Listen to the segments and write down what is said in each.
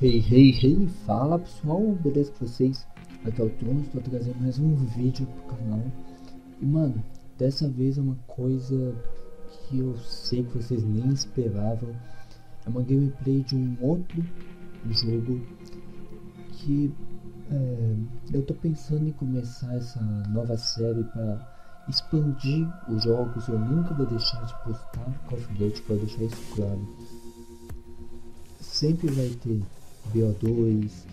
Hey, fala pessoal, beleza com vocês? Aqui é o Tom, estou trazendo mais um vídeo pro canal. E mano, dessa vez é uma coisa que eu sei que vocês nem esperavam. É uma gameplay de um outro jogo que eu tô pensando em começar essa nova série para expandir os jogos. Eu nunca vou deixar de postar Call of Duty, vou deixar isso claro. Sempre vai ter BO2,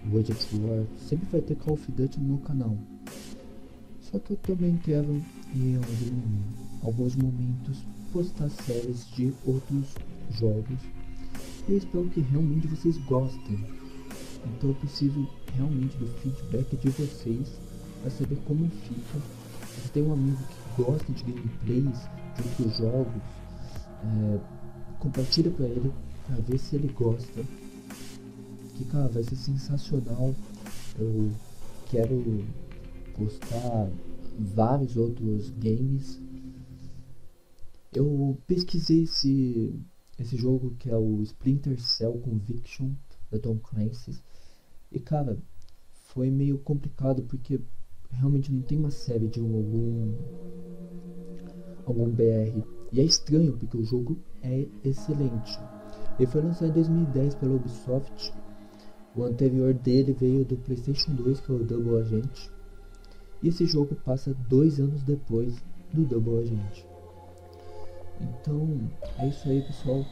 World of War, sempre vai ter Call of Duty no meu canal. Só que eu também quero, em alguns momentos, postar séries de outros jogos. E eu espero que realmente vocês gostem. Então eu preciso realmente do feedback de vocês para saber como fica. Se tem um amigo que gosta de gameplays de outros jogos, compartilha para ele, para ver se ele gosta. Que cara, vai ser sensacional. Eu quero postar vários outros games. Eu pesquisei esse jogo que é o Splinter Conviction da Tom Clancy. E cara, foi meio complicado porque realmente não tem uma série de algum BR. E é estranho porque o jogo é excelente. Ele foi lançado em 2010 pela Ubisoft. O anterior dele veio do PlayStation 2, que é o Double Agent. E esse jogo passa 2 anos depois do Double Agent. Então, é isso aí, pessoal.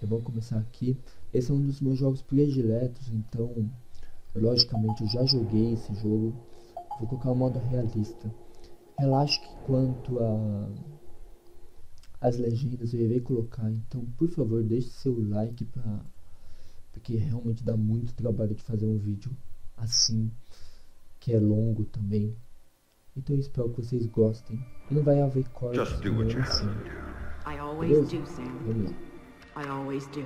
Já vou começar aqui. Esse é um dos meus jogos prediletos, então, logicamente, eu já joguei esse jogo. Vou colocar o modo realista. Relaxe que quanto as legendas eu irei colocar, então, por favor, deixe seu like porque realmente dá muito trabalho de fazer um vídeo assim, que é longo também. Então eu espero que vocês gostem. E não vai haver cortes assim. I always do, Sam. Vamos lá. I always do.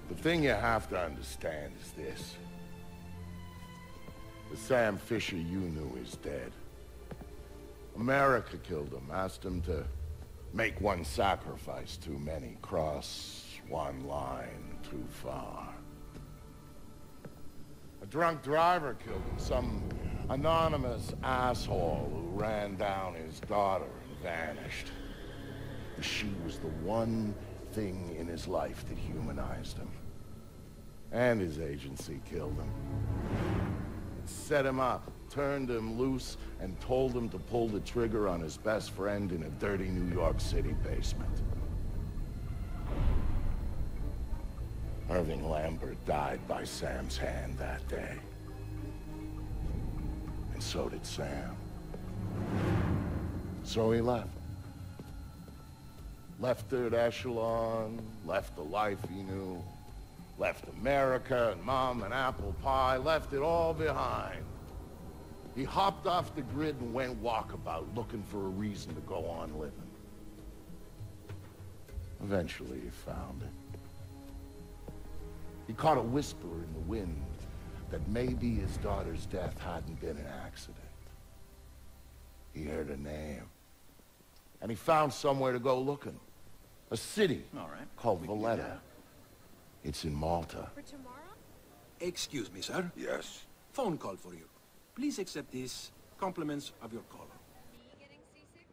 The thing you have to understand is this. The Sam Fisher you knew is dead. America killed him, asked him to make one sacrifice too many, cross one line too far. A drunk driver killed him, some anonymous asshole who ran down his daughter and vanished. She was the one thing in his life that humanized him. And his agency killed him. Set him up, turned him loose, and told him to pull the trigger on his best friend in a dirty New York City basement. Irving Lambert died by Sam's hand that day. And so did Sam. So he left. Left Third Echelon, left the life he knew. Left America and Mom and apple pie, left it all behind. He hopped off the grid and went walkabout, looking for a reason to go on living. Eventually he found it. He caught a whisper in the wind that maybe his daughter's death hadn't been an accident. He heard a name. And he found somewhere to go looking. A city called Valletta. It's in Malta. For tomorrow? Excuse me, sir. Yes? Phone call for you. Please accept these compliments of your caller. Me getting seasick?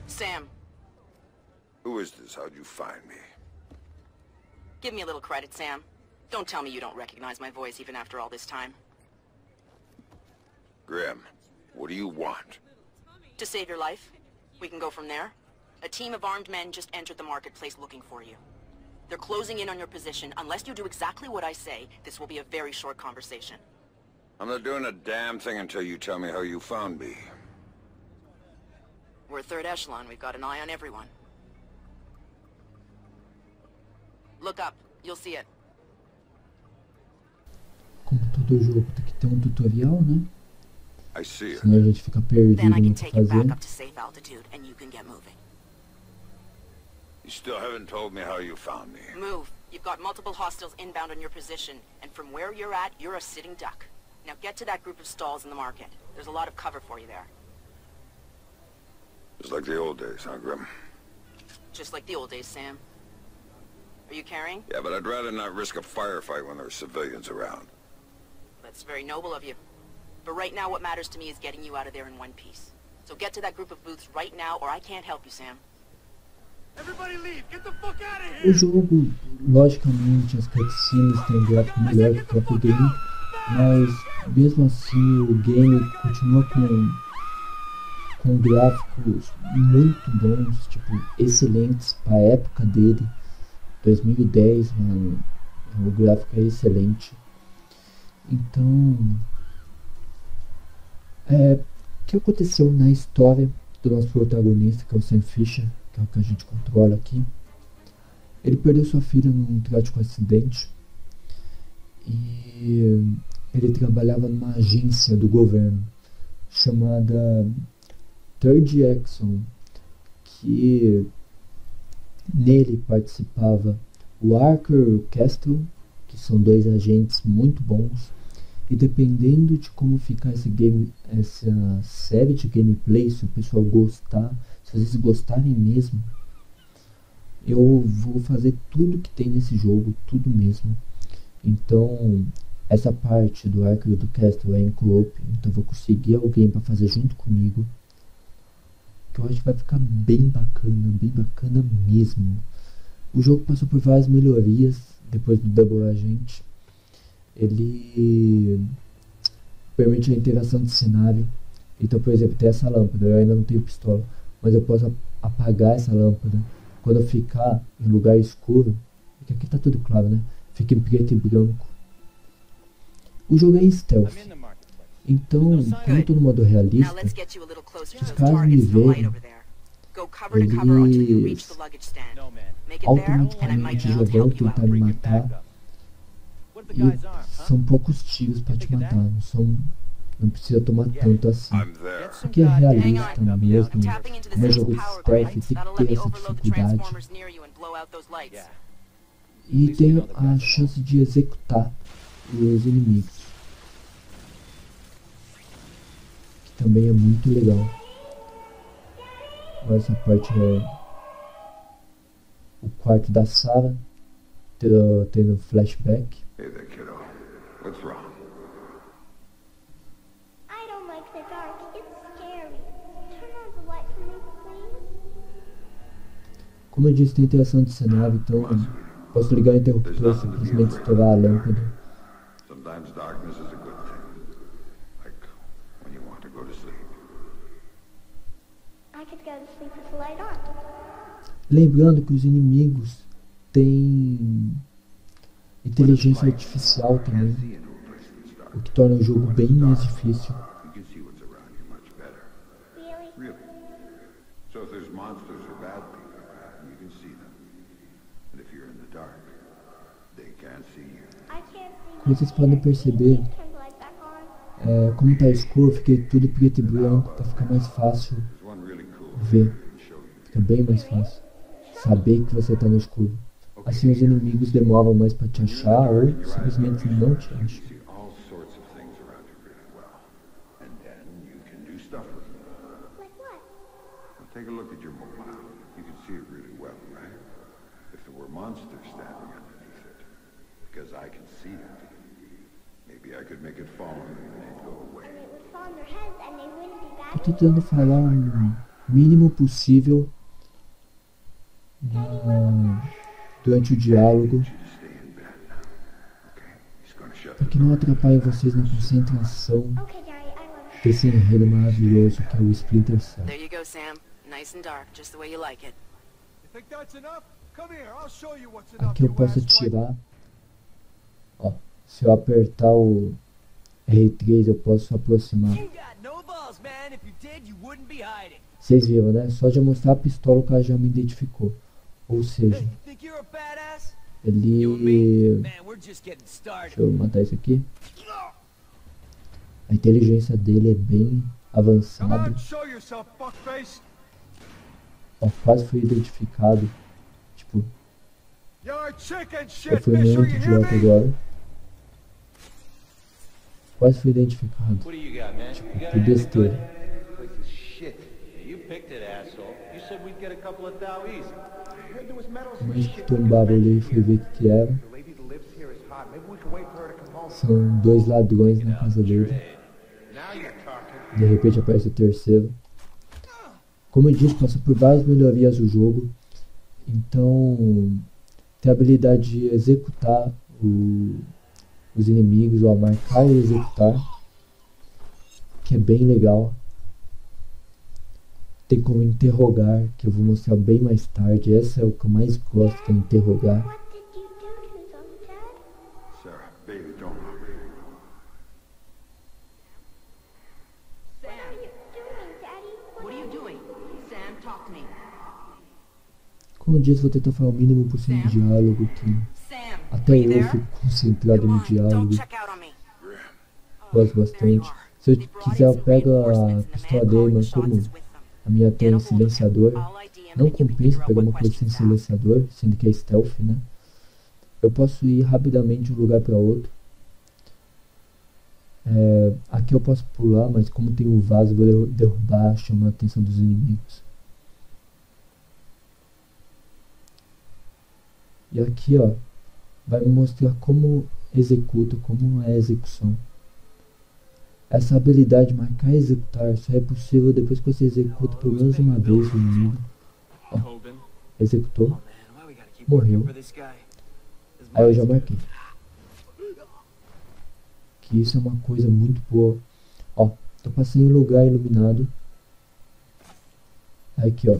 Sam, Who is this? How'd you find me? give me a little credit, Sam. Don't tell me you don't recognize my voice even after all this time. Grim, what do you want? To save your life, we can go from there. A team of armed men just entered the marketplace looking for you. They're closing in on your position. Unless you do exactly what I say, this will be a very short conversation. I'm not doing a damn thing until you tell me how you found me. We're Third Echelon. We've got an eye on everyone. Look up. You'll see it. Como todo jogo tem que ter um tutorial, né? I see it. Senão a gente fica perdido Then I can no que take it back fazer. up to safe altitude, and you can get moving. You still haven't told me how you found me. Move. You've got multiple hostiles inbound on your position, and from where you're at, you're a sitting duck. Now get to that group of stalls in the market. There's a lot of cover for you there. Just like the old days, huh, Grim? Just like the old days, Sam. Are you carrying? Yeah, but I'd rather not risk a firefight when there are civilians around. That's very noble of you. But right now what matters to me is getting you out of there in one piece. So get to that group of booths right now or I can't help you, Sam. Everybody leave! Get the fuck out of O here! jogo, logicamente, as cutscenes têm um gráfico melhor que o próprio game, mas mesmo assim o game continua com gráficos muito bons, tipo, excelentes para a época dele. 2010, mano, o gráfico é excelente. Então, o que aconteceu na história do nosso protagonista, que é o Sam Fisher, que é o que a gente controla aqui? Ele perdeu sua filha num trágico acidente e ele trabalhava numa agência do governo chamada Third Action, que nele participava o Archer e o Castle, que são dois agentes muito bons, e dependendo de como ficar essa série de gameplay, se o pessoal gostar, se vocês gostarem mesmo, eu vou fazer tudo que tem nesse jogo, tudo mesmo. Então, essa parte do Archer e do Castle é em co-op, então eu vou conseguir alguém para fazer junto comigo, que eu acho que vai ficar bem bacana mesmo. O jogo passou por várias melhorias depois do Double Agent. Ele permite a interação de cenário. Então, por exemplo, tem essa lâmpada, eu ainda não tenho pistola, mas eu posso apagar essa lâmpada quando eu ficar em lugar escuro, porque aqui tá tudo claro, né? Fica em preto e branco. O jogo é stealth, então, como eu tô no modo realista, se os caras me verem, eles automaticamente já vão tentar me matar. E são poucos tiros pra te matar, não precisa tomar tanto assim. Porque é realista mesmo, como é jogo de stealth, tem que ter essa dificuldade. E tem a chance de executar os inimigos, que também é muito legal. Agora essa parte é o quarto da Sarah, tendo flashback. Hey there, kiddo. What's wrong? I don't like the dark. It's scary. Turn on the light for me, please. Como eu disse, tem interação de cenário, então posso ligar o interruptor e simplesmente estourar a lâmpada. Sometimes darkness is a good thing. Like when you want to go to sleep. I could go to sleep with the light on. Lembrando que os inimigos têm inteligência artificial também, o que torna o jogo bem mais difícil. You can see what's around you much better. Really? Really? So if there's monsters or bad people around, you can see them. And if you're in the dark, they can't see you. I can't see. Como vocês podem perceber, Turn the light back on. como tá escuro, eu fiquei tudo preto e branco para ficar mais fácil There's one really cool ver. I can show you. Fica bem mais fácil saber que você tá no escuro. Assim os inimigos demoram mais para te achar ou simplesmente não te acham. See all sorts of things around you really well. And then you can do stuff with them. Like what? Well, take a look at your mobile. You can see it really well, right? If there were monsters standing underneath it, because I can see it, maybe I could make it fall on them and they'd go away. And it would fall on their heads and they wouldn't be bad. Eu tô tentando falar o mínimo possível durante o diálogo, para que não atrapalhe vocês na concentração Okay, Daddy, I love you. desse enredo maravilhoso que é o Splinter Cell. There you go, Sam. Nice and dark, just the way you like it. You think that's enough? Come here, I'll show you what's enough. Aqui eu you posso asswipe. atirar. Ó, se eu apertar o R3 eu posso aproximar. You got no balls, man. If you did, you wouldn't be hiding. Vocês viram, né? Só de eu mostrar a pistola o cara já me identificou. Ou seja, Hey, you think you're a badass? ele... You and me? Man, we're just getting started. Deixa eu matar isso aqui. A inteligência dele é bem Come avançada. on, show yourself, fuckface. Ó, quase foi identificado. Eu fui muito idiota agora. Quase fui identificado. Por besteira. Mas escutou um barulho ali e fui ver o que era. São 2 ladrões na casa dele. De repente aparece o terceiro. Como eu disse, passou por várias melhorias o jogo. Então, tem a habilidade de executar os inimigos, ou a marcar e executar, que é bem legal. Tem como interrogar, que eu vou mostrar bem mais tarde. Essa é o que eu mais gosto, que é interrogar. What did you do to them, Dad? Sarah, baby, don't worry. What are you doing, Daddy? What are you doing? Sam, talk to me. Como eu disse, vou tentar falar o mínimo possível de diálogo, que Sam, até are you eu there? fico concentrado Come no on, don't diálogo. check out on me. Gosto bastante. Se eu quiser, eu pego a pistola dele, mas como a minha tem silenciador, não compensa pegar uma coisa sem silenciador, sendo que é stealth, né? Eu posso ir rapidamente de um lugar para outro. Aqui eu posso pular, mas como tem um vaso, eu vou derrubar, chamar a atenção dos inimigos. E aqui, ó, vai me mostrar como executa, como é a execução. Essa habilidade de marcar e executar só é possível depois que você executa pelo menos uma vez o inimigo. Ó, executou, morreu. Aí eu já marquei. Que isso é uma coisa muito boa. Ó, tô passando em lugar iluminado. Aqui, ó,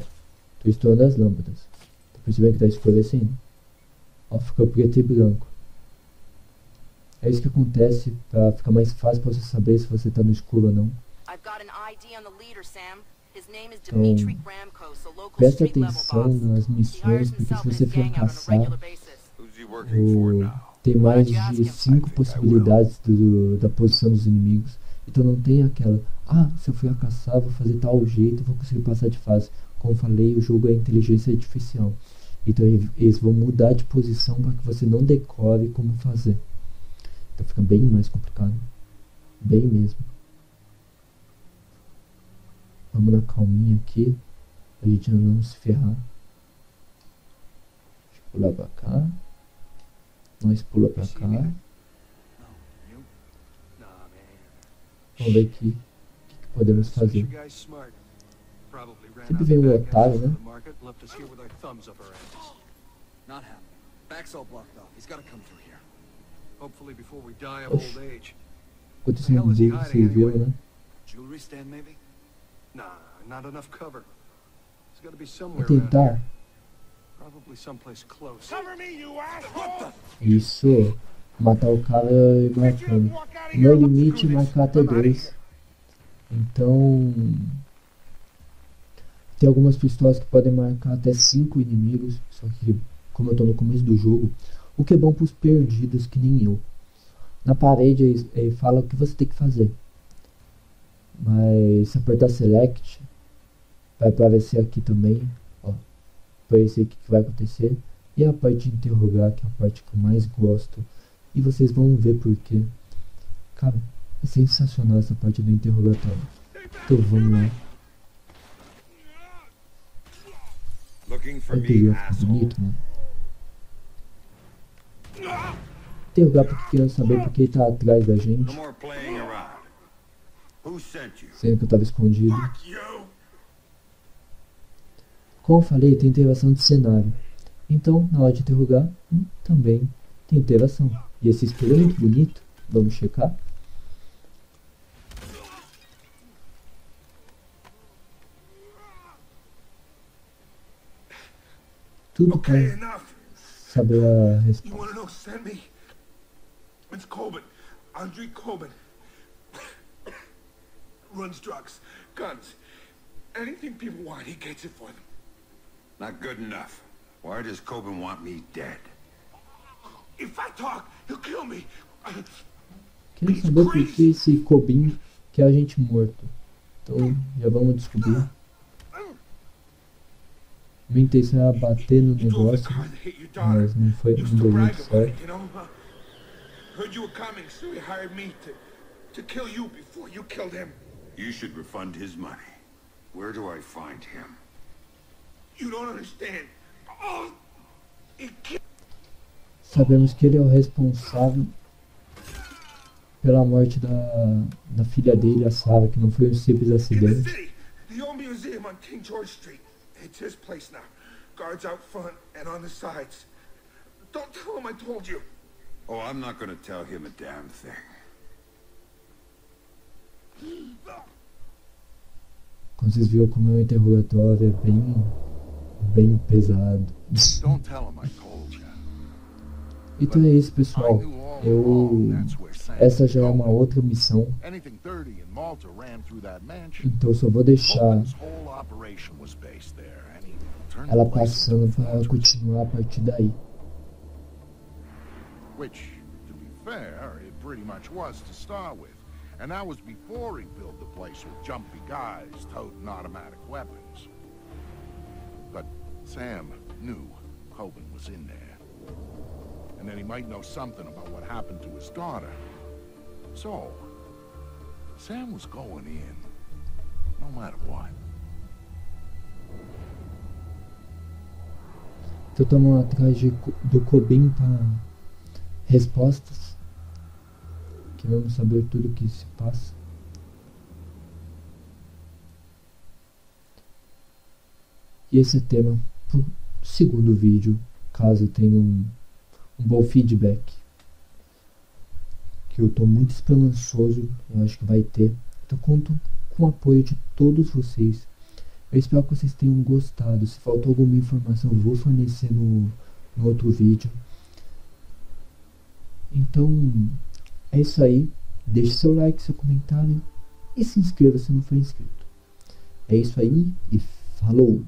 tô estourando as lâmpadas. Tá percebendo que tá escurecendo? Ó, ficou preto e branco. É isso que acontece pra ficar mais fácil pra você saber se você tá no escuro ou não. Então, preste atenção nas missões, porque se você for caçar, tem mais de 5 possibilidades da posição dos inimigos. Então não tem aquela, se eu for caçar, vou fazer tal jeito, vou conseguir passar de fase. Como falei, o jogo é inteligência artificial. Então eles vão mudar de posição para que você não decore como fazer. Então fica bem mais complicado. Bem mesmo. Vamos na calminha aqui. A gente não se ferrar. Deixa eu pular pra cá. Nós pula pra cá. Vamos ver aqui o que podemos fazer. Sempre vem o otário, né? Oxi. Aconteceu um bug, vocês viram, né? Vou tentar. Isso. Matar o cara e marcando. O meu limite é marcar até 2. Então... tem algumas pistolas que podem marcar até 5 inimigos. Só que, como eu tô no começo do jogo, o que é bom pros perdidos que nem eu. Na parede ele fala o que você tem que fazer. Mas se apertar select, vai aparecer aqui também. Ó, aparecer o que vai acontecer. E a parte de interrogar, que é a parte que eu mais gosto. E vocês vão ver porque, cara, é sensacional essa parte do interrogatório. Então vamos lá. Olha que fica bonito, mano. Interrogar porque querendo saber porque ele tá atrás da gente. Sendo que eu tava escondido. Como eu falei, tem interação de cenário. Então, na hora de interrogar, também tem interação. E esse espelho é muito bonito. Vamos checar. Tudo para saber a resposta. It's Coben. Andre Coben. Runs drugs, guns, anything people want, he gets it for them. Not good enough. Why does Coben want me dead? If I talk, he'll kill me. Quero saber por que esse Coben quer a gente morto. Então, já vamos descobrir. Minha intenção era bater no negócio, mas não deu muito certo. Heard you were coming, so he hired me to kill you before you killed him. You should refund his money. Where do I find him? You don't understand. Oh, he killed. Sabemos que ele é o responsável pela morte da filha dele, a Sarah, que não foi um simples acidente. The old museum on King George Street. It's his place now. Guards out front and on the sides. Don't tell him I told you. Oh, I'm not gonna tell him a damn thing. Quando vocês viram como é um interrogatório, é bem pesado. Don't tell him I told you. Então é isso, pessoal. Essa já é uma outra missão. Então eu só vou deixar ela passando para continuar a partir daí. Which, to be fair, it pretty much was to start with. And that was before he filled the place with jumpy guys toting automatic weapons. But Sam knew Coben was in there. And then he might know something about what happened to his daughter. So, Sam was going in, no matter what. Então estamos atrás do Coben para respostas, que vamos saber tudo o que se passa. E esse é o tema pro segundo vídeo, caso tenha um bom feedback, que eu estou muito esperançoso, eu acho que vai ter. Então conto com o apoio de todos vocês. Eu espero que vocês tenham gostado. Se faltou alguma informação, eu vou fornecer no outro vídeo. Então, é isso aí. Deixe seu like, seu comentário e se inscreva se não for inscrito. É isso aí e falou!